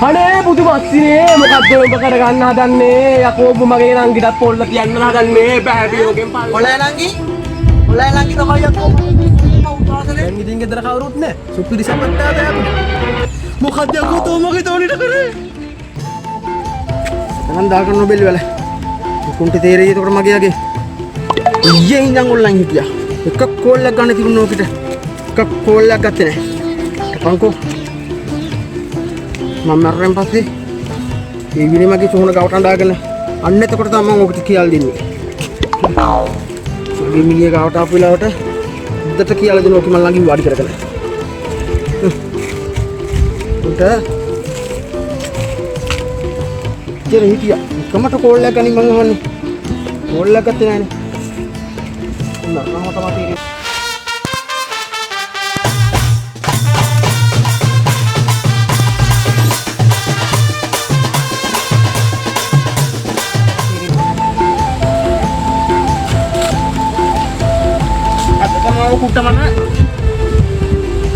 අනේ බුදු මස්සිනේ මොකද්ද ඔබ කරගන්න හදන්නේ යකෝ ඔබ මගේ නංගිටත් පොල්ල තියන්න හදන්නේ බෑපියෝගෙන් පල්ල ඔලයි නංගි තමයි යකෝ දැන් ඉතින් ගෙදර කවුරුත් නැහැ සුපිරි සපත්තා බෑපි මොකද්ද යකෝ තෝ මගේ තෝනිට කරේ තමන් දාගන්න නොබෙල් වල කුන්ටි තේරෙයි එතකොට මගේ යගේ ඊයේ ඉඳන් ඔන්ලයින් හිටියා එකක් කෝල්ලක් ගන්න තිබුණ ඕකිට එකක් කෝල්ලක් ගත්තේ නැහැ තපන්කෝ මම මරෙන් පස්සේ ඒ විනේ මගේ සෝන ගවට අඬාගෙන අන්න එතකොට තමයි මම ඔකට කියලා දෙන්නේ. මගේ මිනිහ ගවට ආපු වෙලාවට උද්දට කියලා දෙනවා මම ළඟින් වාඩි කරගෙන. උන්ට ඉතින් හිටියා. කමට කෝල් එකක් ගනින් මම අහන්නේ. කෝල් එකක් ගත්තේ නැහනේ. නරකම තමයි තීරේ. කුට්ට මන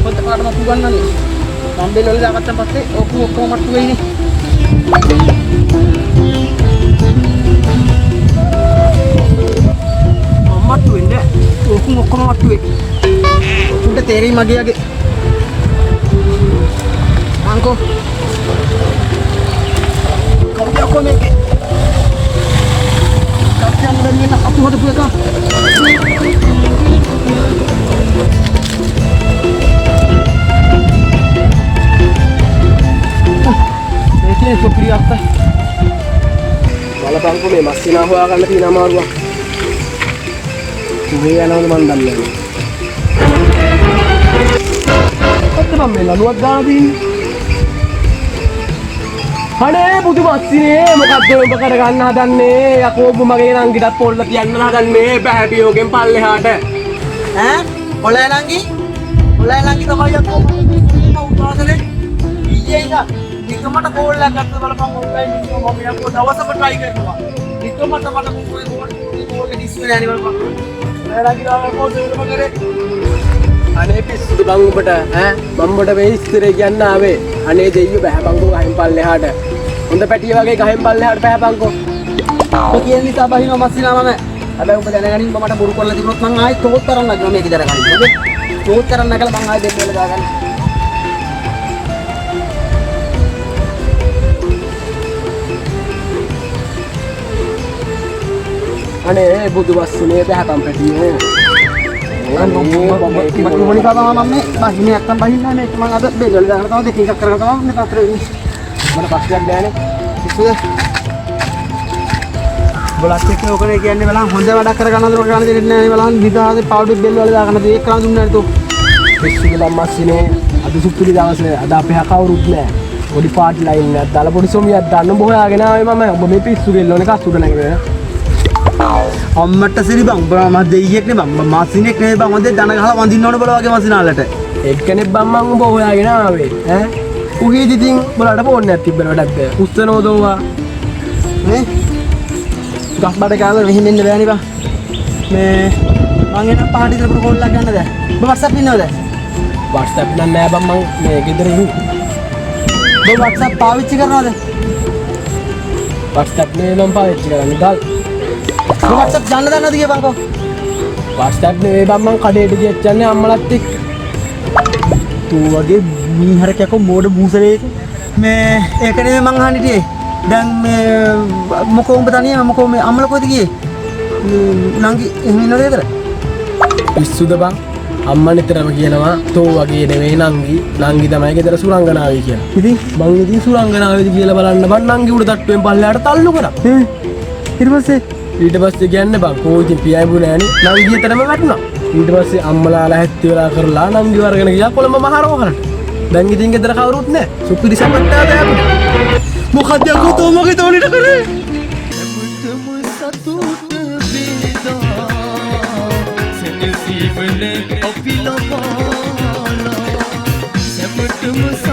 පොත පාඩම පුගන්නන්නේ මම බෙල් වල දාගත්තන් පස්සේ ඔක්කොම මට්ටු වෙයිනේ මට්ටු වෙන්නේ ඔක්කොම මට්ටු වෙයි උන්ට තේරෙයි මගේ යගේ අංකෝ කවුද මේකේ කප්පියන් දෙන්නේ අපු හදපු එක ඒකේ සුපිරි අක්ක බලපංකෝ මේ මස්සිනා හොයාගන්න තියෙන අමාරුවක් මේ යනවද මන් දන්නේ නැහැ ඔක්කොම මේ ලනුවක් ගාන දින්නේ අනේ බුදු මස්සිනේ මොකද්ද ඔබ කරගන්න හදන්නේ යකෝ ඔබ මගේ නංගිටත් පොල්ල තියන්න හදන්නේ බෑපියෝගෙන් පල්ලෙහාට ඈ ඔලයි නංගි තමයි යකෝ උදාසනේ ඊයේ ඉඳන් නිකමට කෝල් එකක් ගත්ත බලපන් ඔන්ලයින් ඉන්නවා මම යකෝ දවසම try කරනවා නිකමට මට කෝල් එක ඩිස්ප්ලේ නැණි බලපන් ඔයාලා ගියා කෝල් දෙකම කරේ අනේ පිස්සුද බං උඹට ඈ මම උඹට මේ ඉස්තරේ කියන්න ආවේ අනේ දෙයියෝ බහැපන්කෝ ගහෙන් පල්ලෙහාට හොඳ පැටිය වගේ ගහෙන් පල්ලෙහාට බහැපන්කෝ ඔය කියන නිසා බහිනවා මස්සිනා මම හැබැයි උඹ දැනගනින් මම මට බොරු කරලා තිබුණොත් මං ආයෙත් තෝත් තරන්න ගියා මේක ඉදර ගන්න ඕනේ තෝත් තරන්න නැගලා මං ආයෙත් දෙන්න වෙලා දාගන්න අනේ බුදු වස්තුනේ බහැපන් පැටියේ මම මොනිකා මම මේ බහින්නේ නැත්තම් බහින්නේ නැහැ මේක මම අද බෙල් වල දාගෙන තමයි දෙක එකක් කරගෙන තමයි මේ පත්‍රේ ඉන්නේ මට පස්සයක් දැනේ ඉස්සුද බලත් එක්ක ඔකනේ කියන්නේ බලන්න හොඳ වැඩක් කරගන්නද ඔක ගන්න දෙන්නේ නැහැ බලන්න විදාදේ පවුඩර් බෙල් වල දාගෙන දෙක කරන් දුන්නේ නැතෝ පිස්සුද මස්සිනේ අද සුපිරි දවසේ අද අපේ කවුරුත් නැහැ පොඩි පාටි ලයින් එකක් දාලා පොඩි සොමියක් දාන්න උඹ හොයාගෙන ආවේ මම ඔබ මේ පිස්සු ගෙල්ලෝනේ කස්සුද නැගගෙන අම්මට සිරි බං උඹ මම දෙයියෙක් නේ බං මාසිනෙක් නේ බං හොඳේ දන ගහලා වඳින්න ඕන බල වගේ මාසිනාලට එක්කෙනෙක් බං මං උඹ හොයාගෙන ආවේ ඈ උහේදි ඉතින් බලන්න ෆෝන් එකක් තිබ්බල වැඩක් බෑ උස්සනෝදෝවා නේ ගස් බඩ කාලා මෙහෙම ඉන්න බෑනේ බං මේ මං එන පාටි දරපු කෝල් එකක් ගන්නද ඔබ WhatsApp ඉන්නවද WhatsApp නම් නෑ බං මං මේ ගෙදර ඉන්නේ ඔබ WhatsApp පාවිච්චි කරනවද WhatsApp නේ නම් පාවිච්චි කරන්නේ ගල් ඔබ WhatsApp ගන්න දන්නවද කිය බංකෝ WhatsApp නේ බං මං කඩේට ගියත් යන්නේ අම්මලත් එක්ක තෝ වගේ මීහරකයක මෝඩ බූසලේක මේ ඒක නෙමෙයි මං අහන්නේ හිටියේ දැන් මේ මොකෝ උඹ තනියම මොකෝ මේ අම්මලා කොහෙද ගියේ නංගි එහෙම ඉන්නවද ගෙදර පිස්සුද බං අම්මා නිතරම කියනවා තෝ වගේ නෙවෙයි නංගි තමයි ගෙදර සුරංගනාවේ කියලා ඉතින් මං ඉතින් සුරංගනාවේද කියලා බලන්න බං නංගි උඩ තට්ටුවෙන් පල්ලෙහාට තල්ලු කරා ඊට පස්සේ කියන්නේ බං කෝ ඉතින් පියයිබු නෑනේ නංගි ගෙදරම වැටුණා ඊට පස්සේ අම්මලාලා හැත්ති වෙලා කරලා නංගි වර්ගන ගියා කොළඹ මහරෝහලට දැන් ඉතින් ගෙදර කවුරුත් නෑ සුපිරි සපත්තා බෑපු මොකද යකෝ තෝ මගේ තෝනිට කරේ Sempre